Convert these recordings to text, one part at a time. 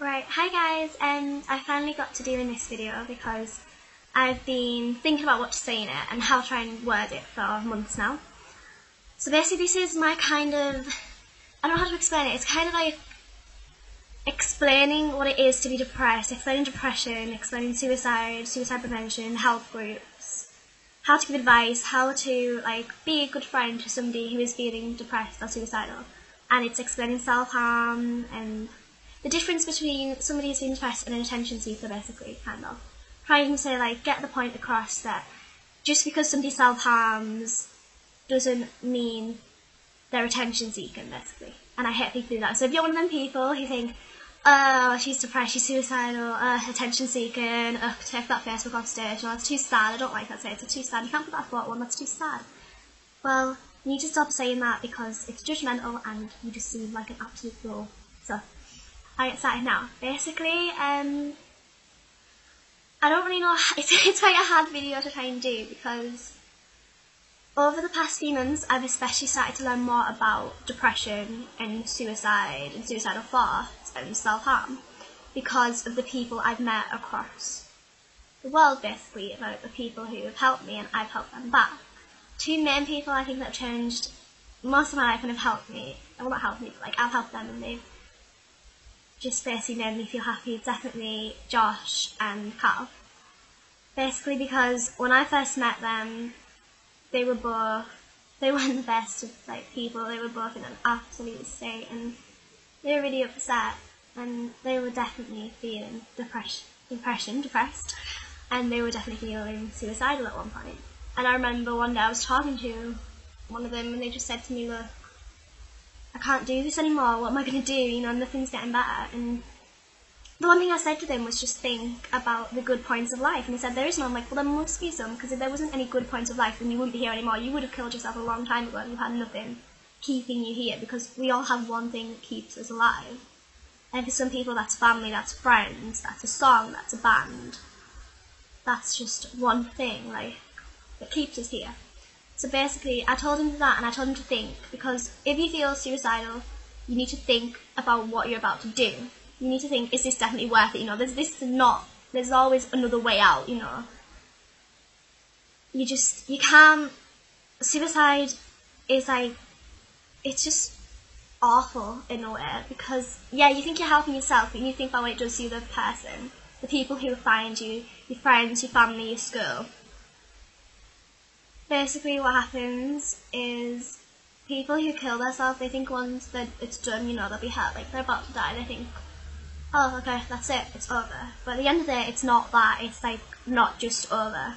Right, hi guys, I finally got to doing this video because I've been thinking about what to say in it and how to try and word it for months now. So basically this is my kind of, I don't know how to explain it, it's kind of like explaining what it is to be depressed, explaining depression, explaining suicide prevention, help groups, how to give advice, how to be a good friend to somebody who is feeling depressed or suicidal. And it's explaining self-harm and the difference between somebody who's being depressed and an attention seeker, basically, kind of. Trying to get the point across that just because somebody self-harms doesn't mean they're attention seeking, basically. And I hate people who do that. So if you're one of them people who think, oh, she's depressed, she's suicidal, attention seeking, take that Facebook off stage, no, that's too sad, I don't like that say, it's too sad, you can't put that thought one, that's too sad. Well, you need to stop saying that because it's judgmental and you just seem like an absolute fool. So, I get started now. Basically, I don't really know, it's quite a hard video to try and do because over the past few months I've especially started to learn more about depression and suicide and suicidal thoughts and self-harm because of the people I've met across the world, basically, about the people who have helped me and I've helped them back. Two main people I think that have changed most of my life and have helped me, well not helped me, but I've helped them and they've just basically made me feel happy, definitely Josh and Cal. Basically because when I first met them, they weren't the best of people, they were both in an absolute state and they were really upset and they were definitely feeling depressed, and they were definitely feeling suicidal at one point. And I remember one day I was talking to one of them and they just said to me, look, I can't do this anymore, what am I going to do, nothing's getting better. And the one thing I said to them was just think about the good points of life. And they said there is none. I'm like, well there must be some, because if there wasn't any good points of life then you wouldn't be here anymore, you would have killed yourself a long time ago and you had nothing keeping you here, because we all have one thing that keeps us alive. And for some people that's family, that's friends, that's a song, that's a band, that's just one thing that keeps us here. So basically, I told him that and I told him to think, because if you feel suicidal, you need to think about what you're about to do. You need to think, is this definitely worth it? There's always another way out, You can't, suicide is it's just awful in a way, because, yeah, you think you're helping yourself, but you need to think about what it does to the person, the people who find you, your friends, your family, your school. Basically what happens is people who kill themselves, they think once that it's done, they'll be hurt, they're about to die, they think, oh, okay, that's it, it's over. But at the end of the day, it's not that, it's not just over.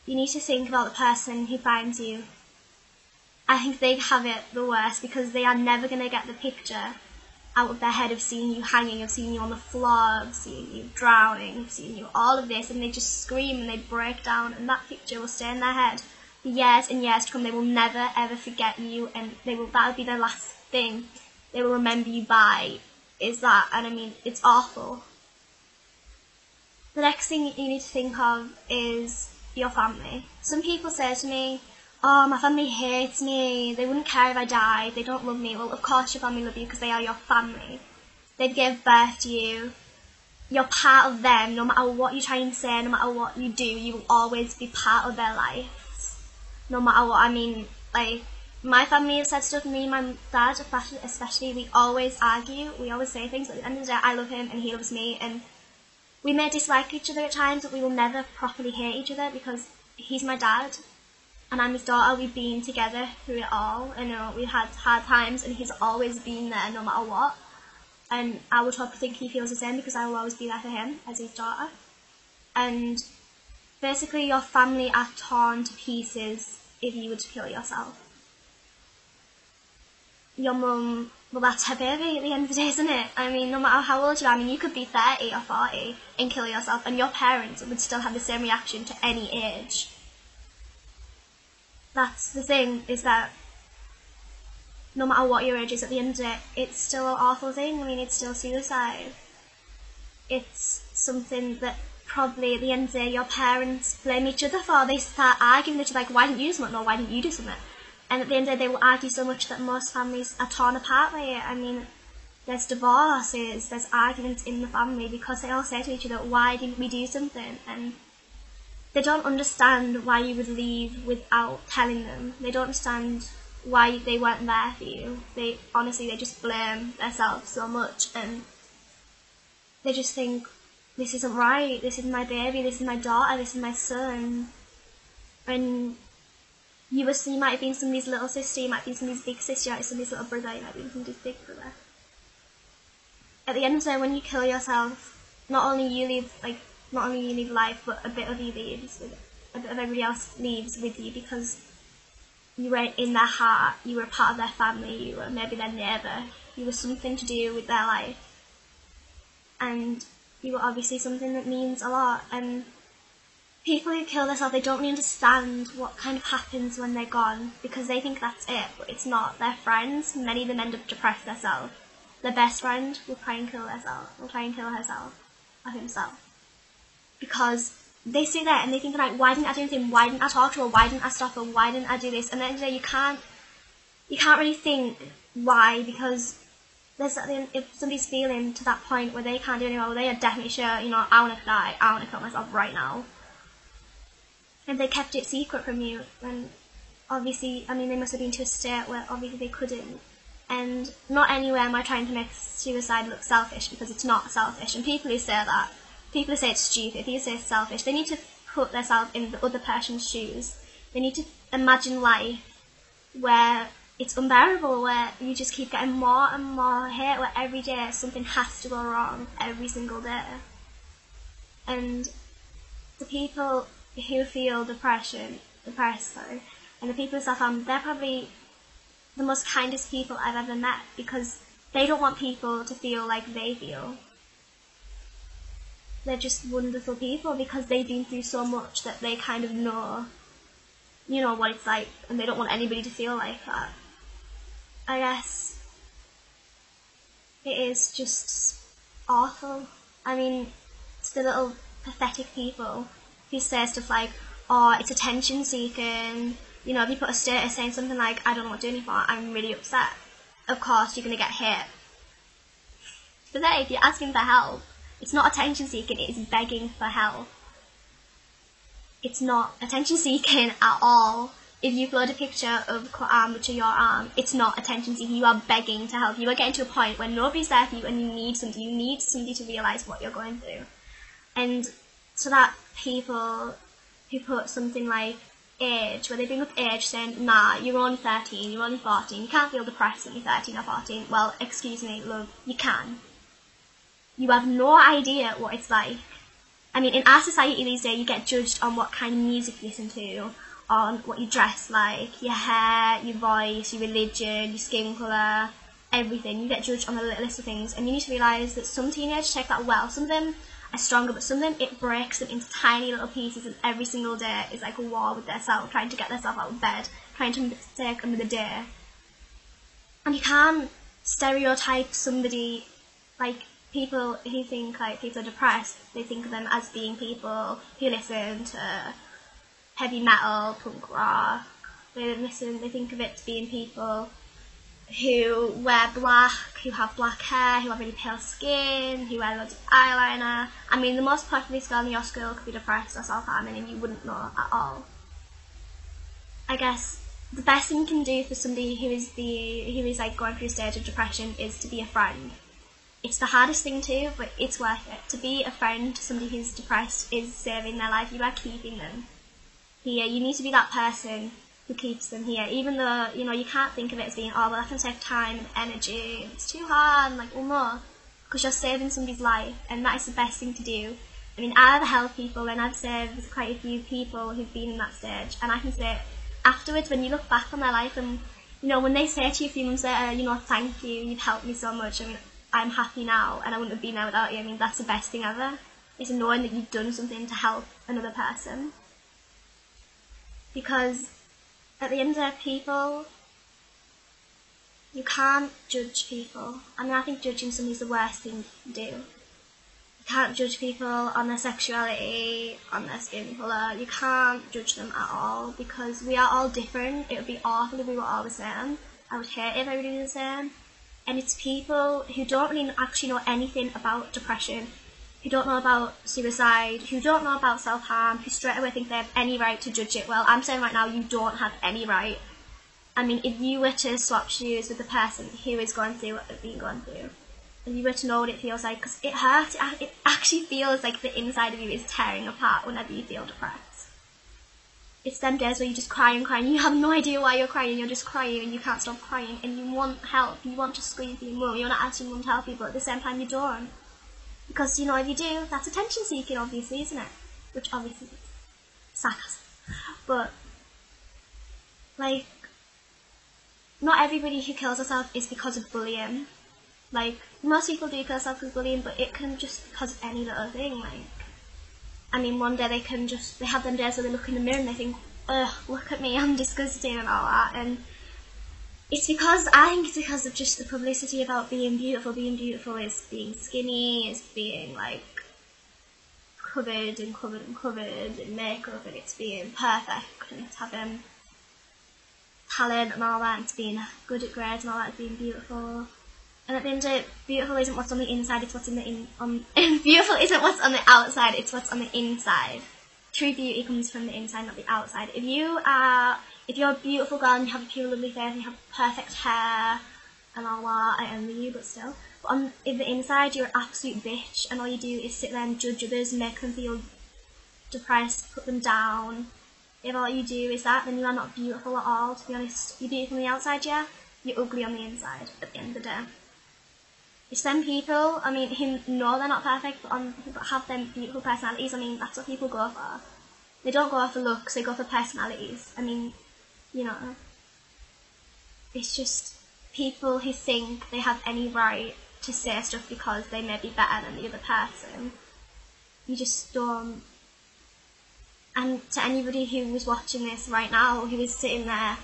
You need to think about the person who finds you. I think they have it the worst because they are never going to get the picture out of their head of seeing you hanging, of seeing you on the floor, of seeing you drowning, of seeing you all of this, and they just scream and they break down, and that picture will stay in their head for years and years to come. They will never ever forget you, and that'll be their last thing they will remember you by, is that. And I mean, it's awful. The next thing you need to think of is your family. Some people say to me, oh, my family hates me, they wouldn't care if I died, they don't love me. Well, of course your family love you because they are your family. They gave birth to you. You're part of them. No matter what you try and say, no matter what you do, you will always be part of their lives. No matter what. I mean, my family has said stuff to me, my dad especially, we always argue, we always say things, but at the end of the day, I love him and he loves me, and we may dislike each other at times, but we will never properly hate each other because he's my dad and I'm his daughter. We've been together through it all, and we've had hard times, and he's always been there no matter what. And I would hope to think he feels the same, because I will always be there for him as his daughter. And basically, your family are torn to pieces if you were to kill yourself. Your mum, well, that's her baby at the end of the day, isn't it? I mean, no matter how old you are, you could be 30 or 40 and kill yourself, and your parents would still have the same reaction to any age. That's the thing, is that no matter what your age is, at the end of the day, it's still an awful thing. I mean, it's still suicide. It's something that probably at the end of the day your parents blame each other for. They start arguing with each other, why didn't you do something, or why didn't you do something? And at the end of the day, they will argue so much that most families are torn apart by it. I mean, there's divorces, there's arguments in the family because they all say to each other, why didn't we do something? And they don't understand why you would leave without telling them. They don't understand why they weren't there for you. They just blame themselves so much, and they just think, this isn't right, this is my baby, this is my daughter, this is my son. And you might have been somebody's little sister, you might have been somebody's big sister, you might have been somebody's little brother, you might have been somebody's big brother. At the end of the day, when you kill yourself, not only you leave life, but a bit of you leaves, a bit of everybody else leaves with you, because you were in their heart, you were part of their family, you were maybe their neighbour, you were something to do with their life. And you were obviously something that means a lot. And people who kill themselves, they don't really understand what kind of happens when they're gone, because they think that's it, but it's not. Their friends, many of them end up depressed themselves. Their best friend will try and kill herself, or himself. Because they sit there and they think about, why didn't I do anything? Why didn't I talk to her? Why didn't I stop her? Why didn't I do this? And then you can't really think why, because if somebody's feeling to that point where they can't do anymore, they are definitely sure, I want to die, I want to kill myself right now. And they kept it secret from you, and obviously, they must have been to a state where obviously they couldn't. And not anywhere am I trying to make suicide look selfish, because it's not selfish. And people who say that, people who say it's stupid, people who say it's selfish, they need to put themselves in the other person's shoes. They need to imagine life where it's unbearable, where you just keep getting more and more hate, where every day something has to go wrong, every single day. And the people who feel depressed, and the people who self-harm, they're probably the most kindest people I've ever met, because they don't want people to feel like they feel. They're just wonderful people, because they've been through so much that they kind of know, what it's like, and they don't want anybody to feel like that. I guess it is just awful. To the little pathetic people who say stuff like, oh, it's attention seeking, if you put a status saying something like, I don't know what to do anymore, I'm really upset, of course you're going to get hit. But then if you're asking for help, it's not attention seeking, it is begging for help. It's not attention seeking at all. If you upload a picture of Quran, which are your arm, it's not attention seeking, you are begging to help. You are getting to a point where nobody's there for you and you need somebody to realise what you're going through. And so that people who put something like age, where they bring up age saying, nah, you're only 13, you're only 14, you can't feel depressed when you're 13 or 14. Well, excuse me, love, you can. You have no idea what it's like. In our society these days, you get judged on what kind of music you listen to, on what you dress like, your hair, your voice, your religion, your skin colour, everything. You get judged on the littlest of things, and you need to realise that some teenagers take that well. Some of them are stronger, but some of them, it breaks them into tiny little pieces, and every single day is like a war with themselves, trying to get themselves out of bed, trying to take another day. And you can't stereotype somebody, like people who think like people are depressed, they think of them as being people who listen to heavy metal, punk rock. They think of it as being people who wear black, who have black hair, who have really pale skin, who wear loads of eyeliner. The most populous girl in your school could be depressed or self-harming and you wouldn't know at all. I guess the best thing you can do for somebody who is like going through a stage of depression is to be a friend. It's the hardest thing to do, but it's worth it. To be a friend to somebody who's depressed is saving their life. You are keeping them here. You need to be that person who keeps them here, even though, you can't think of it as being, oh, well, that can take time and energy, it's too hard, no, because you're saving somebody's life, and that is the best thing to do. I've helped people, and I've saved quite a few people who've been in that stage, and I can say, afterwards, when you look back on their life, and, when they say to you a few months later, thank you, you've helped me so much, I'm happy now, and I wouldn't have been there without you. That's the best thing ever, is knowing that you've done something to help another person. Because at the end of the day, people, you can't judge people. I think judging somebody is the worst thing you do. You can't judge people on their sexuality, on their skin colour. You can't judge them at all, because we are all different. It would be awful if we were all the same. I would hate if everybody was the same. And it's people who don't really actually know anything about depression, who don't know about suicide, who don't know about self-harm, who straight away think they have any right to judge it. Well, I'm saying right now, you don't have any right. I mean, if you were to swap shoes with the person who is going through what they've been going through, and you were to know what it feels like, because it hurts, it actually feels like the inside of you is tearing apart whenever you feel depressed. It's them days where you just cry and cry, and you have no idea why you're crying, you're just crying, and you can't stop crying, and you want help, you want to scream for your mum, you want to ask your mum to help you, but at the same time you don't. Because, you know, if you do, that's attention seeking, obviously, isn't it? Which obviously is sarcasm. But, like, not everybody who kills herself is because of bullying. Like, most people do kill themselves because of bullying, but it can just because of any little thing. Like, I mean, one day they have them days where they look in the mirror and they think, ugh, look at me, I'm disgusting and all that. And I think it's because of just the publicity about being beautiful. Being beautiful is being skinny, is being, like, covered in makeup, and it's being perfect, and it's having talent and all that, and it's being good at grades and all that, it's being beautiful. And at the end of it, beautiful isn't what's on the inside, it's what's beautiful isn't what's on the outside, it's what's on the inside. True beauty comes from the inside, not the outside. If you're a beautiful girl and you have a pure lovely face and you have perfect hair and all that, I envy you, but still. But on the inside, you're an absolute bitch, and all you do is sit there and judge others and make them feel depressed, put them down. If all you do is that, then you are not beautiful at all, to be honest. You're beautiful on the outside, yeah? You're ugly on the inside, at the end of the day. It's them people, I mean, who know they're not perfect, but have them beautiful personalities. I mean, that's what people go for. They don't go for looks, they go for personalities. I mean, you know, it's just people who think they have any right to say stuff because they may be better than the other person. You just don't. And to anybody who was watching this right now, who is sitting there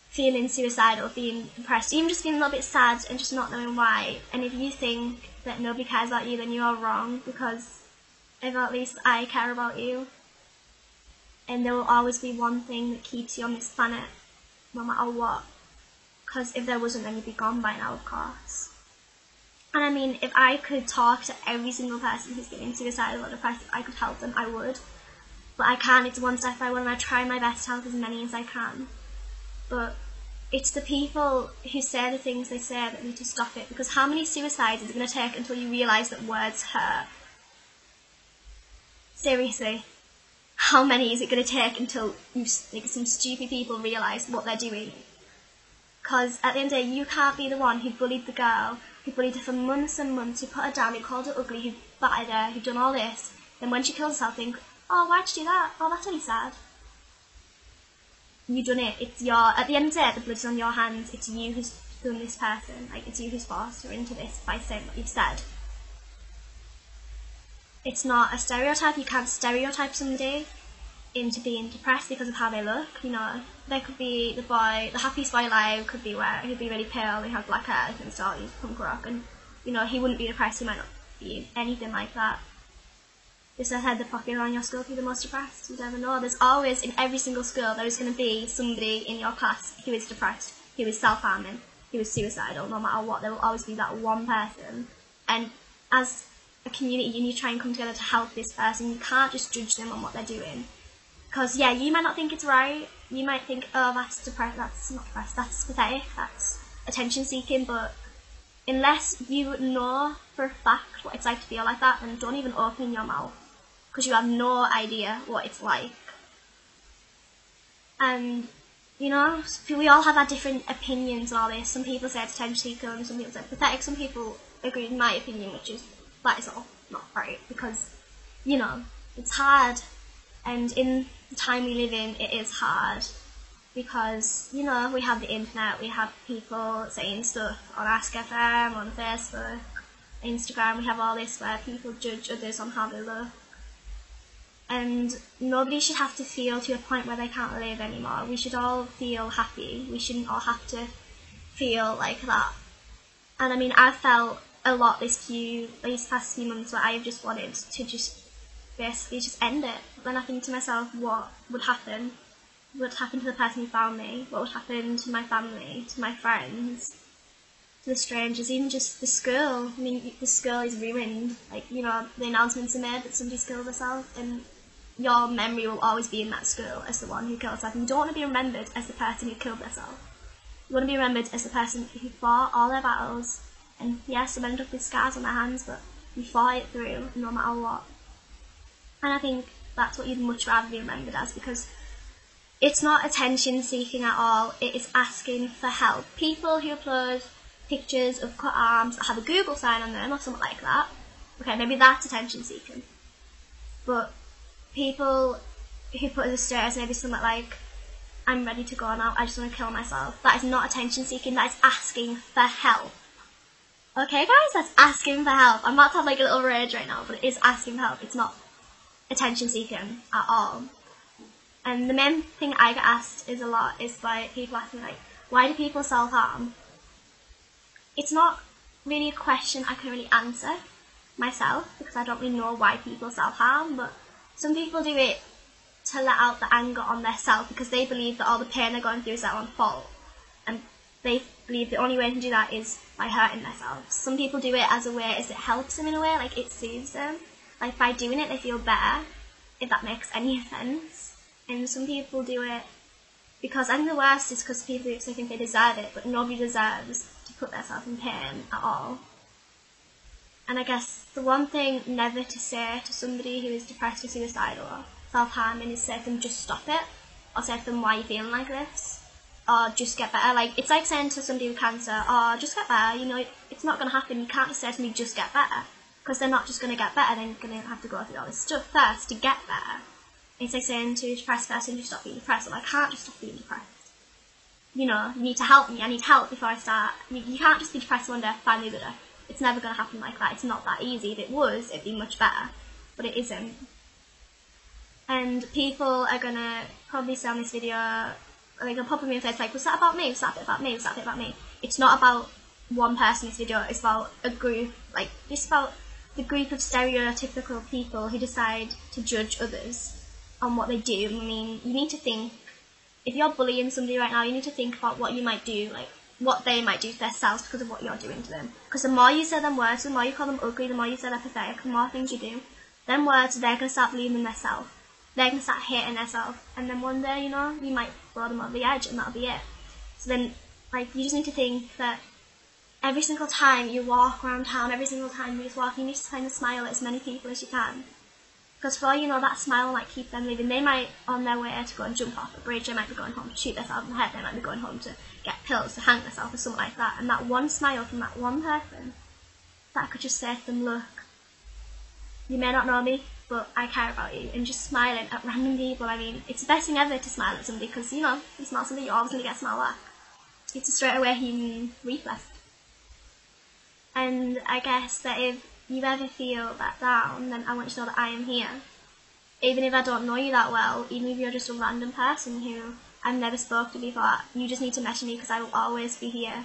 feeling suicidal, being depressed, even just feeling a little bit sad and just not knowing why, and if you think that nobody cares about you, then you are wrong, because at least I care about you, and there will always be one thing that keeps you on this planet, no matter what, because if there wasn't, then you'd be gone by now, of course. And I mean, if I could talk to every single person who's getting suicidal or depressed, if I could help them, I would, but I can't. It's one step by one, and I try my best to help as many as I can. But it's the people who say the things they say that need to stop it, because how many suicides is it going to take until you realise that words hurt? Seriously, how many is it going to take until some stupid people realise what they're doing? Because at the end of the day, you can't be the one who bullied the girl, who bullied her for months and months, who put her down, who called her ugly, who battered her, who done all this, then when she kills herself think, oh, why'd you do that? Oh, that's really sad. You done it. At the end of the day, the blood's on your hands. It's you who's done this person. Like, it's you who's forced her into this by saying what you've said. It's not a stereotype. You can't stereotype somebody into being depressed because of how they look. You know, they could be the happiest boy alive could be he'd be really pale, he had black hair, and so he's punk rock, and you know, he wouldn't be depressed, he might not be anything like that. Just as I said, the popular on your school be the most depressed. You never know. There's always, in every single school, there is going to be somebody in your class who is depressed, who is self-harming, who is suicidal. No matter what, there will always be that one person. And as a community, you need to try and come together to help this person. You can't just judge them on what they're doing. Because, yeah, you might not think it's right. You might think, oh, that's depressed. That's not depressed. That's pathetic. That's attention-seeking. But unless you know for a fact what it's like to feel like that, then don't even open your mouth, because you have no idea what it's like. And, you know, we all have our different opinions on all this. Some people say it's attention seeking, and some people say it's pathetic. Some people agree with my opinion, which is, that is all not right, because, you know, it's hard. And in the time we live in, it is hard. Because, you know, we have the internet, we have people saying stuff on Ask FM, on Facebook, Instagram, we have all this where people judge others on how they look. And nobody should have to feel to a point where they can't live anymore. We should all feel happy. We shouldn't all have to feel like that. And I mean, I've felt a lot these past few months where I've just wanted to just basically just end it. Then I think to myself, what would happen? What would happen to the person who found me? What would happen to my family, to my friends, to the strangers, even just the school. I mean, the school is ruined. Like, you know, the announcements are made that somebody's killed herself, and your memory will always be in that school as the one who killed herself. And you don't want to be remembered as the person who killed herself. You want to be remembered as the person who fought all their battles, and yes, some ended up with scars on their hands, but you fought it through no matter what. And I think that's what you'd much rather be remembered as, because it's not attention seeking at all, it is asking for help. People who upload pictures of cut arms that have a Google sign on them or something like that, okay, maybe that's attention seeking. But people who put as a status maybe something like, I'm ready to go now, I just want to kill myself, that is not attention seeking, that is asking for help. Okay guys, that's asking for help. I'm about to have like a little rage right now, but it is asking for help, it's not attention seeking at all. And the main thing I get asked is a lot is by people asking like, why do people self-harm? It's not really a question I can really answer myself, because I don't really know why people self-harm, but some people do it to let out the anger on their self, because they believe that all the pain they're going through is their own fault, and they believe the only way to do that is by hurting themselves. Some people do it as a way, as it helps them in a way, like it soothes them, like by doing it they feel better, if that makes any sense. And some people do it because, I think the worst is because people actually think they deserve it, but nobody deserves to put themselves in pain at all. And I guess the one thing never to say to somebody who is depressed or suicidal or self-harming is say to them, just stop it, or say to them, why are you feeling like this, or just get better. Like, it's like saying to somebody with cancer, oh, just get better, you know, it's not going to happen. You can't just say to me, just get better, because they're not just going to get better, they're going to have to go through all this stuff first to get better. It's like saying to a depressed person, just stop being depressed. Well, I can't just stop being depressed. You know, you need to help me. I need help before I start. You can't just be depressed one day, finally the other. It's never going to happen like that. It's not that easy. If it was, it'd be much better. But it isn't. And people are going to probably say on this video, they're going to pop in my face like, what's that about me? What's that bit about me? What's that bit about me? It's not about one person in this video. It's about a group. Like, it's about the group of stereotypical people who decide to judge others on what they do. I mean, you need to think, if you're bullying somebody right now, you need to think about what you might do, like what they might do to themselves because of what you're doing to them. Because the more you say them words, the more you call them ugly, the more you say they're pathetic, the more things you do, them words, they're going to start believing in themselves. They're going to start hating themselves. And then one day, you know, you might throw them over the edge and that'll be it. So then, like, you just need to think that every single time you walk around town, every single time you just walk, you need to kind of smile at as many people as you can. Because for all you know, that smile might keep them living. They might, on their way to go and jump off a bridge, they might be going home to shoot themselves in the head, they might be going home to get pills to hang themselves or something like that. And that one smile from that one person, that could just say to them, look, you may not know me, but I care about you. And just smiling at random people, I mean, it's the best thing ever to smile at somebody, because, you know, you smile at somebody, you're always going to get a smile back. It's a straight away human reflex. And I guess that if you ever feel that down, then I want you to know that I am here. Even if I don't know you that well, even if you're just a random person who I've never spoken to before, you just need to message me because I will always be here.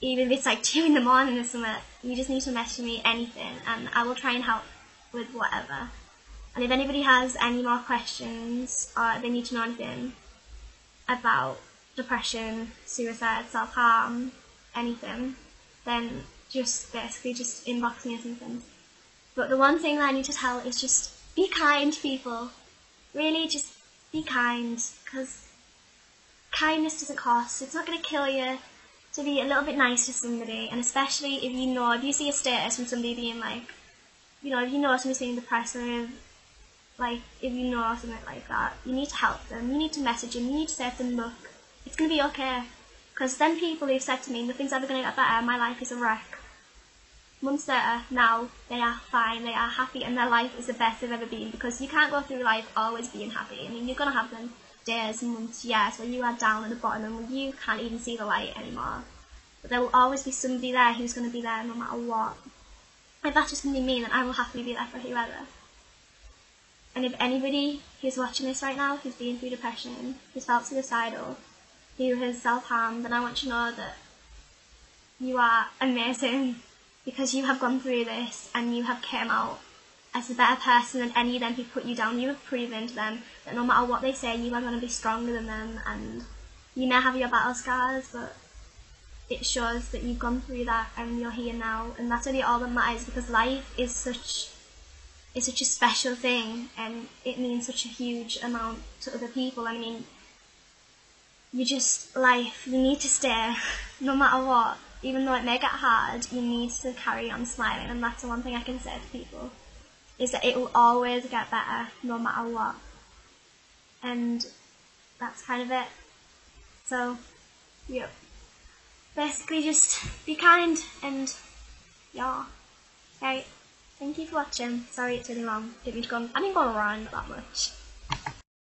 Even if it's like 2 in the morning or something, you just need to message me anything and I will try and help with whatever. And if anybody has any more questions or they need to know anything about depression, suicide, self-harm, anything, then just basically just inbox me or something. But the one thing that I need to tell is just be kind to people. Really, just be kind, because kindness doesn't cost. It's not going to kill you to be a little bit nice to somebody, and especially if you know, if you see a status from somebody being like, you know, if you know somebody's being depressed, or if you know something like that, you need to help them. You need to message them. You need to say to them, look, it's going to be okay. Because then people who've said to me, nothing's ever going to get better, my life is a wreck. Months later, now they are fine, they are happy, and their life is the best they've ever been, because you can't go through life always being happy. I mean, you're going to have them days, months, years where you are down at the bottom and when you can't even see the light anymore. But there will always be somebody there who's going to be there no matter what. If that's just going to be me, then I will happily be there for whoever. And if anybody who's watching this right now, who's been through depression, who's felt suicidal, who has self-harmed, then I want you to know that you are amazing, because you have gone through this and you have came out as a better person than any of them who put you down. You have proven to them that no matter what they say, you are going to be stronger than them, and you may have your battle scars, but it shows that you've gone through that and you're here now, and that's really all that matters, because life is such a special thing, and it means such a huge amount to other people. I mean, you need to stay no matter what. Even though it may get hard, you need to carry on smiling, and that's the one thing I can say to people, is that it will always get better no matter what. And that's kind of it. So, yeah. Basically just be kind, and yeah. Right. Thank you for watching. Sorry it's really long. I didn't go around that much.